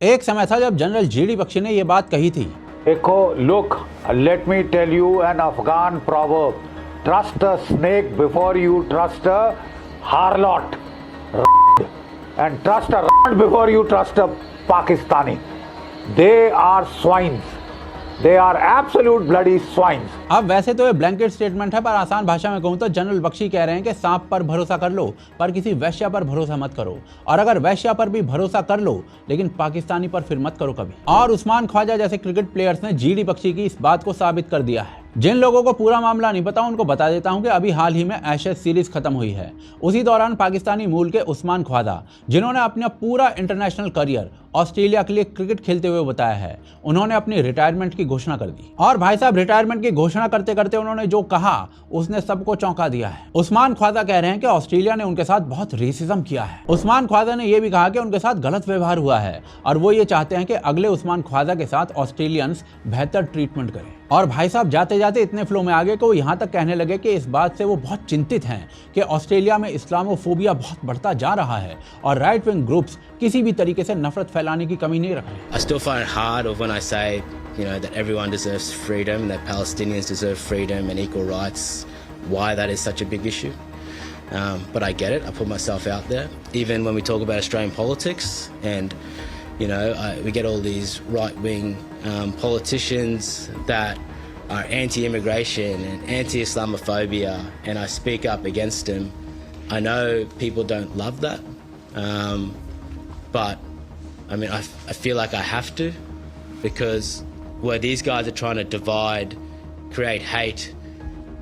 एक समय था जब जनरल जीडी बख्शी ने यह बात कही थी। देखो, look, let me tell you an Afghan proverb. Trust a snake before you trust a harlot. And trust a before you trust a Pakistani. They are swines. They are absolute bloody swines. अब वैसे तो ये blanket statement है, पर आसान भाषा में कहूं तो जनरल बख्शी कह रहे हैं कि सांप पर भरोसा कर लो पर किसी वैश्या पर भरोसा मत करो, और अगर वैश्या पर भी भरोसा कर लो लेकिन पाकिस्तानी पर फिर मत करो कभी। और उस्मान ख्वाजा जैसे क्रिकेट प्लेयर्स ने जीडी बख्शी की इस बात को साबित कर दिया है। जिन लोगों को पूरा मामला नहीं पता उनको बता देता हूं कि अभी हाल ही में एशेज सीरीज खत्म हुई है। उसी दौरान पाकिस्तानी मूल के उस्मान ख्वाजा, जिन्होंने अपना पूरा इंटरनेशनल करियर ऑस्ट्रेलिया के लिए क्रिकेट खेलते हुए बताया है, उन्होंने अपनी रिटायरमेंट की घोषणा कर दी। और भाई साहब, रिटायरमेंट की घोषणा करते करते उन्होंने जो कहा उसने सबको चौंका दिया है। उस्मान ख्वाजा कह रहे हैं कि ऑस्ट्रेलिया ने उनके साथ बहुत रेसिज्म किया है। उस्मान ख्वाजा ने यह भी कहा कि उनके साथ गलत व्यवहार हुआ है और वो ये चाहते हैं कि अगले उस्मान ख्वाजा के साथ ऑस्ट्रेलियंस बेहतर ट्रीटमेंट करें। और भाई साहब, जाते जाते इतने फ्लो में आ गए कि वो यहाँ तक कहने लगे कि इस बात से वो बहुत चिंतित हैं कि ऑस्ट्रेलिया में इस्लामोफोबिया बहुत बढ़ता जा रहा है और राइट विंग ग्रुप्स किसी भी तरीके से नफरत फैलाने की कमी नहीं रख रहे। I still find it hard when I say, that everyone deserves freedom, that Palestinians deserve freedom and equal rights, why that is such a big issue. But I get it. I put myself out there. Even when we talk about Australian politics and we get all these right-wing politicians that are anti-immigration and anti-Islamophobia, and I speak up against them. I know people don't love that, but I feel like I have to, because where these guys are trying to divide, create hate,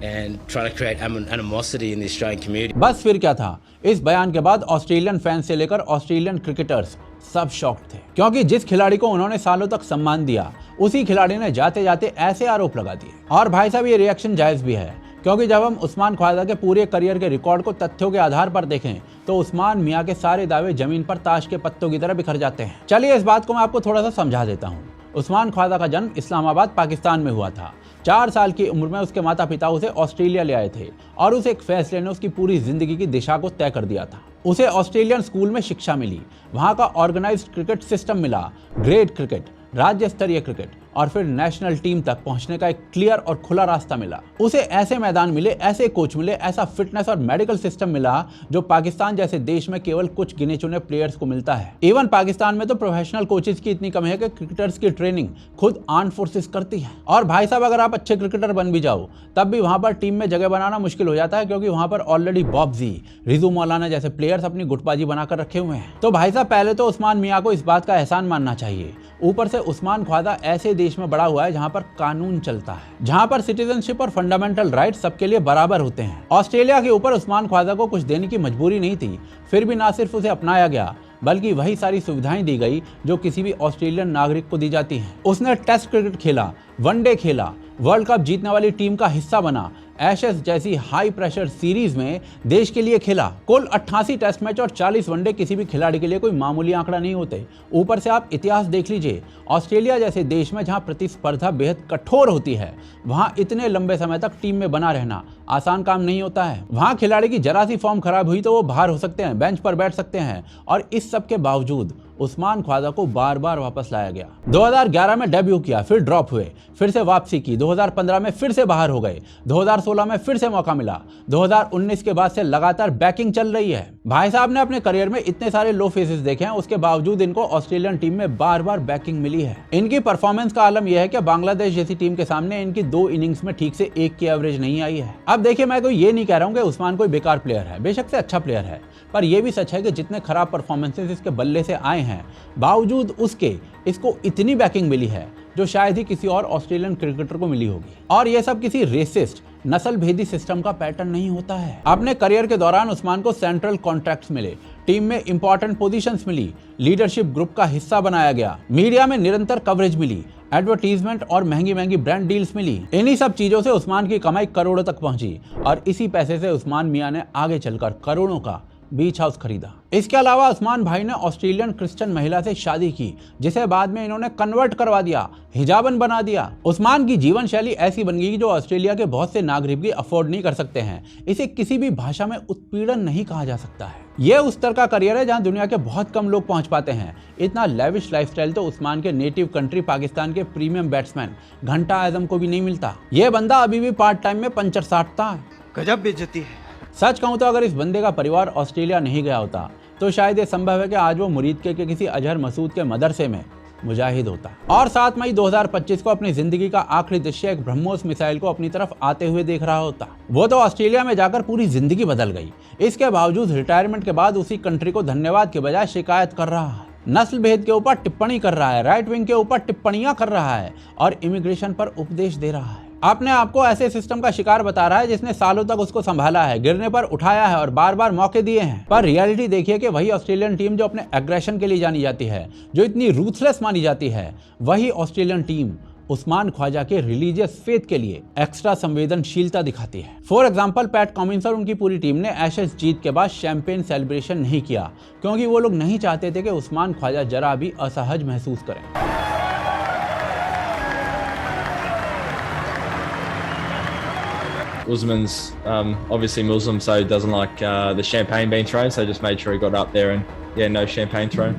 and trying to create animosity in the Australian community. बस फिर क्या था, इस बयान के बाद Australian fans से लेकर ऑस्ट्रेलियन क्रिकेटर्स सब शॉक्ड थे, क्योंकि जिस खिलाड़ी को उन्होंने सालों तक सम्मान दिया उसी खिलाड़ी ने जाते जाते ऐसे आरोप लगा दिए। और भाई साहब, ये रिएक्शन जायज भी है, क्योंकि जब हम उस्मान ख्वाजा के पूरे करियर के रिकॉर्ड को तथ्यों के आधार पर देखें तो उस्मान मियां के सारे दावे जमीन पर ताश के पत्तों की तरह बिखर जाते हैं। चलिए इस बात को मैं आपको थोड़ा सा समझा देता हूँ। उस्मान ख्वाजा का जन्म इस्लामाबाद, पाकिस्तान में हुआ था। 4 साल की उम्र में उसके माता पिता उसे ऑस्ट्रेलिया ले आए थे और उस एक फैसले ने उसकी पूरी जिंदगी की दिशा को तय कर दिया था। उसे ऑस्ट्रेलियन स्कूल में शिक्षा मिली, वहां का ऑर्गेनाइज्ड क्रिकेट सिस्टम मिला, ग्रेड क्रिकेट, राज्य स्तरीय क्रिकेट और फिर नेशनल टीम तक पहुंचने का एक क्लियर और खुला रास्ता मिला। उसे ऐसे मैदान मिले, ऐसे कोच मिले, ऐसा फिटनेस और मेडिकल सिस्टम मिला जो पाकिस्तान जैसे देश में केवल कुछ गिने चुने प्लेयर्स को मिलता है। इवन पाकिस्तान में तो प्रोफेशनल कोचेस की इतनी कमी है कि क्रिकेटर्स की ट्रेनिंग खुद आर्म्ड फोर्सेस करती है। और भाई साहब, अगर आप अच्छे क्रिकेटर बन भी जाओ तब भी वहां पर टीम में जगह बनाना मुश्किल हो जाता है, क्योंकि वहां पर ऑलरेडी बॉब्जी, रिजू मौलाना जैसे प्लेयर्स अपनी गुटबाजी बनाकर रखे हुए हैं। तो भाई साहब, पहले तो उस्मान मियां को इस बात का एहसान मानना चाहिए। ऊपर से उस्मान ख्वाजा ऐसे देश में बड़ा हुआ है जहां पर कानून चलता है, जहां पर सिटीजनशिप और फंडामेंटल राइट्स सबके लिए बराबर होते हैं। ऑस्ट्रेलिया के ऊपर उस्मान ख्वाजा को कुछ देने की मजबूरी नहीं थी, फिर भी ना सिर्फ उसे अपनाया गया बल्कि वही सारी सुविधाएं दी गई जो किसी भी ऑस्ट्रेलियन नागरिक को दी जाती हैं। उसने टेस्ट क्रिकेट खेला, वनडे खेला, वर्ल्ड कप जीतने वाली टीम का हिस्सा बना, एशेज जैसी हाई प्रेशर सीरीज में देश के लिए खेला। कुल 88 टेस्ट मैच और 40 वनडे किसी भी खिलाड़ी के लिए कोई मामूली आंकड़ा नहीं होते। ऊपर से आप इतिहास देख लीजिए, ऑस्ट्रेलिया जैसे देश में जहां प्रतिस्पर्धा बेहद कठोर होती है, वहां इतने लंबे समय तक टीम में बना रहना आसान काम नहीं होता है। वहां खिलाड़ी की जरा सी फॉर्म खराब हुई तो वो बाहर हो सकते हैं, बेंच पर बैठ सकते हैं, और इस सब के बावजूद उस्मान ख्वाजा को बार बार वापस लाया गया। 2011 में डेब्यू किया, फिर ड्रॉप हुए, फिर से वापसी की, 2015 में फिर से बाहर हो गए, 2016 में फिर से मौका मिला, 2019 के बाद से लगातार बैकिंग चल रही है। भाई साहब ने अपने करियर में इतने सारे लो फेजेस देखे हैं, उसके बावजूद इनको ऑस्ट्रेलियन टीम में बार बार बैकिंग मिली है। इनकी परफॉर्मेंस का आलम यह है कि बांग्लादेश जैसी टीम के सामने इनकी 2 इनिंग्स में ठीक से 1 की एवरेज नहीं आई है। अब देखिए, मैं कोई ये नहीं कह रहा हूँ कि उस्मान कोई बेकार प्लेयर है, बेशक से अच्छा प्लेयर है, पर यह भी सच है कि जितने खराब परफॉर्मेंसेस इसके बल्ले से आए हैं, बावजूद उसके इसको इतनी बैकिंग मिली है जो शायद ही किसी और ऑस्ट्रेलियन क्रिकेटर को मिली होगी। और यह सब किसी रेसिस्ट, नस्ल भेदी सिस्टम का पैटर्न नहीं होता है। अपने करियर के दौरान उस्मान को सेंट्रल कॉन्ट्रैक्ट्स मिले, टीम में इंपॉर्टेंट पोजीशंस मिली, लीडरशिप ग्रुप का हिस्सा बनाया गया, मीडिया में निरंतर कवरेज मिली, एडवर्टीजमेंट और महंगी महंगी ब्रांड डील्स मिली। इन्हीं सब चीजों से उस्मान की कमाई करोड़ों तक पहुंची और इसी पैसे से उस्मान मियां ने आगे चलकर करोड़ों का बीच हाउस खरीदा। इसके अलावा उस्मान भाई ने ऑस्ट्रेलियन क्रिश्चियन महिला से शादी की, जिसे बाद में इन्होंने कन्वर्ट करवा दिया, हिजाबन बना दिया। उस्मान की जीवन शैली ऐसी बन गई जो ऑस्ट्रेलिया के बहुत से नागरिक भी अफोर्ड नहीं कर सकते हैं। इसे किसी भी भाषा में उत्पीड़न नहीं कहा जा सकता है। ये उस तरह का करियर है जहां दुनिया के बहुत कम लोग पहुंच पाते हैं। इतना लेविश लाइफस्टाइल तो उस्मान के नेटिव कंट्री पाकिस्तान के प्रीमियम बैट्समैन घंटा आजम को भी नहीं मिलता। ये बंदा अभी भी पार्ट टाइम में पंचर साटता है। गजब बेइज्जती है। सच कहूं तो अगर इस बंदे का परिवार ऑस्ट्रेलिया नहीं गया होता तो शायद ये संभव है कि आज वो मुरीद के किसी अजहर मसूद के मदरसे में मुजाहिद होता। और 7 मई 2025 को अपनी जिंदगी का आखिरी दृश्य एक ब्रह्मोस मिसाइल को अपनी तरफ आते हुए देख रहा होता। वो तो ऑस्ट्रेलिया में जाकर पूरी जिंदगी बदल गई। इसके बावजूद रिटायरमेंट के बाद उसी कंट्री को धन्यवाद के बजाय शिकायत कर रहा है, नस्ल भेद के ऊपर टिप्पणी कर रहा है, राइट विंग के ऊपर टिप्पणियां कर रहा है और इमिग्रेशन पर उपदेश दे रहा है। अपने आप को ऐसे सिस्टम का शिकार बता रहा है जिसने सालों तक उसको संभाला है, गिरने पर उठाया है और बार बार मौके दिए हैं। पर रियलिटी देखिए कि वही ऑस्ट्रेलियन टीम जो अपने एग्रेशन के लिए जानी जाती है, जो इतनी रूथलेस मानी जाती है, वही ऑस्ट्रेलियन टीम उस्मान ख्वाजा के रिलीजियस फेथ के लिए एक्स्ट्रा संवेदनशीलता दिखाती है। फॉर एग्जाम्पल पैट कमिंस और उनकी पूरी टीम ने एशेज जीत के बाद शैंपेन सेलिब्रेशन नहीं किया क्योंकि वो लोग नहीं चाहते थे कि उस्मान ख्वाजा जरा भी असहज महसूस करें। Usman's obviously Muslim, so he doesn't like the champagne being thrown, so just made sure he got up there and no champagne thrown.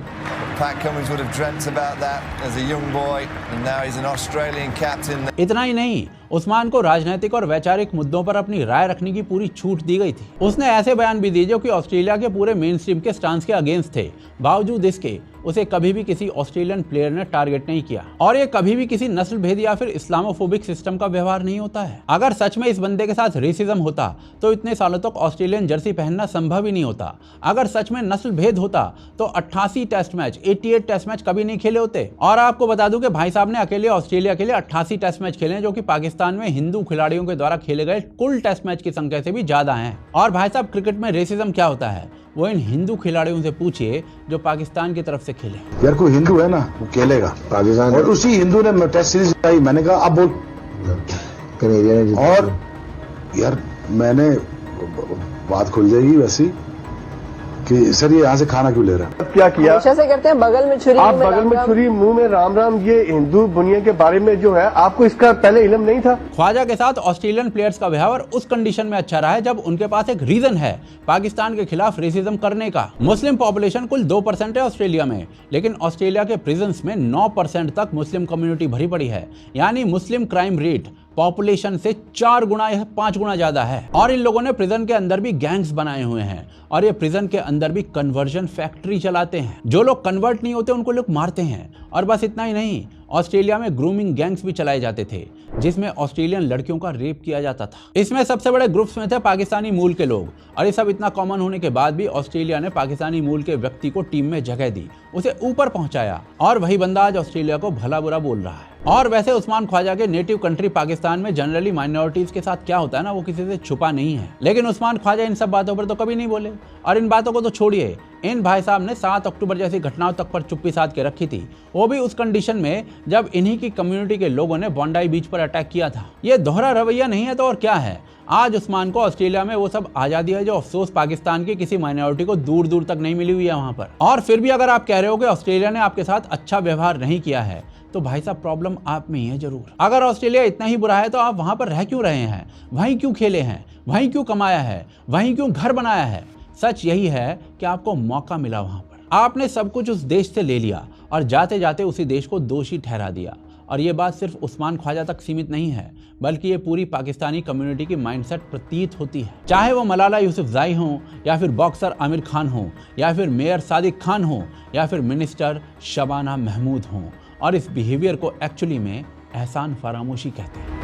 Pat Cummins would have dreamt about that as a young boy, and now he's an Australian captain. इतना ही नहीं, उस्मान को राजनीतिक और वैचारिक मुद्दों पर अपनी राय रखने की पूरी छूट दी गई थी। उसने ऐसे बयान भी दिए जो कि ऑस्ट्रेलिया के पूरे मेन स्ट्रीम के स्टांस के अगेंस्ट थे। बावजूद इसके उसे कभी भी किसी ऑस्ट्रेलियन प्लेयर ने टारगेट नहीं किया और ये कभी भी किसी नस्ल भेद या फिर इस्लामोफोबिक सिस्टम का व्यवहार नहीं होता है। अगर सच में इस बंदे के साथ रेसिज्म होता तो इतने सालों तक ऑस्ट्रेलियन जर्सी पहनना संभव ही नहीं होता। अगर सच में नस्ल भेद होता तो 88 टेस्ट मैच, 88 टेस्ट मैच कभी नहीं खेले होते। और आपको बता दूं कि भाई साहब ने अकेले ऑस्ट्रेलिया के लिए 88 टेस्ट मैच खेले, जो कि पाकिस्तान में हिंदू खिलाड़ियों के द्वारा खेले गए कुल टेस्ट मैच की संख्या से भी ज्यादा हैं। और भाई साहब, क्रिकेट में रेसिज्म क्या होता है वो इन हिंदू खिलाड़ियों से पूछिए जो पाकिस्तान की तरफ से खेले। यार कोई हिंदू है ना, वो खेलेगा पाकिस्तान, और उसी हिंदू ने टेस्ट सीरीज आई। मैंने कहा अब बोल कनेडियन, और यार मैंने बात खुल जाएगी वैसी कि सर ये यहाँ से खाना क्यों ले रहा है। क्या किया हमेशा से करते हैं, बगल में छुरी, आप बगल में छुरी मुंह में राम राम। ये हिंदू दुनिया के बारे में जो है आपको इसका पहले इल्म नहीं था। ख्वाजा के साथ ऑस्ट्रेलियन प्लेयर्स का व्यवहार उस कंडीशन में अच्छा रहा है जब उनके पास एक रीजन है पाकिस्तान के खिलाफ रेसिज्म करने का। मुस्लिम पॉपुलेशन कुल 2% है ऑस्ट्रेलिया में, लेकिन ऑस्ट्रेलिया के प्रिजन्स में 9% तक मुस्लिम कम्युनिटी भरी पड़ी है। यानी मुस्लिम क्राइम रेट पॉपुलेशन से 4 गुना या 5 गुना ज्यादा है। और इन लोगों ने प्रिजन के अंदर भी गैंग्स बनाए हुए हैं और ये प्रिजन के अंदर भी कन्वर्जन फैक्ट्री चलाते हैं। जो लोग कन्वर्ट नहीं होते उनको लोग मारते हैं। और बस इतना ही नहीं, ऑस्ट्रेलिया में ग्रूमिंग गैंग्स भी चलाए जाते थे जिसमें ऑस्ट्रेलियन लड़कियों का रेप किया जाता था। इसमें सबसे बड़े ग्रुप्स में थे पाकिस्तानी मूल के लोग। और ये सब इतना कॉमन होने के बाद भी ऑस्ट्रेलिया ने पाकिस्तानी मूल के व्यक्ति को टीम में जगह दी, उसे ऊपर पहुंचाया, और वही बंदा आज ऑस्ट्रेलिया को भला बुरा बोल रहा है। और वैसे उस्मान ख्वाजा के नेटिव कंट्री पाकिस्तान में जनरली माइनॉरिटीज के साथ क्या होता है ना, वो किसी से छुपा नहीं है। लेकिन उस्मान ख्वाजा इन सब बातों पर तो कभी नहीं बोले। और इन बातों को तो छोड़िए, इन भाई साहब ने 7 अक्टूबर जैसी घटनाओं तक पर चुप्पी साध के रखी थी, वो भी उस कंडीशन में जब इन्हीं की कम्युनिटी के लोगों ने बॉन्डाई बीच पर अटैक किया था। ये दोहरा रवैया नहीं है तो और क्या है। आज उस्मान को ऑस्ट्रेलिया में वो सब आजादी है जो अफसोस पाकिस्तान की किसी माइनॉरिटी को दूर दूर तक नहीं मिली हुई है वहां पर। और फिर भी अगर आप कह रहे हो कि ऑस्ट्रेलिया ने आपके साथ अच्छा व्यवहार नहीं किया है तो भाई साहब प्रॉब्लम आप में ही है जरूर। अगर ऑस्ट्रेलिया इतना ही बुरा है तो आप वहां पर रह क्यों रहे हैं, वहीं क्यों खेले हैं, वहीं क्यों कमाया है, वहीं क्यों घर बनाया है। सच यही है कि आपको मौका मिला वहां पर, आपने सब कुछ उस देश से ले लिया और जाते जाते उसी देश को दोषी ठहरा दिया। और ये बात सिर्फ उस्मान ख्वाजा तक सीमित नहीं है, बल्कि ये पूरी पाकिस्तानी कम्युनिटी की माइंडसेट प्रतीत होती है। चाहे वो मलाला यूसुफजाई हो, या फिर बॉक्सर आमिर खान हो, या फिर मेयर सादिक खान हो, या फिर मिनिस्टर शबाना महमूद हो। और इस बिहेवियर को एक्चुअली में एहसान फरामोशी कहते हैं।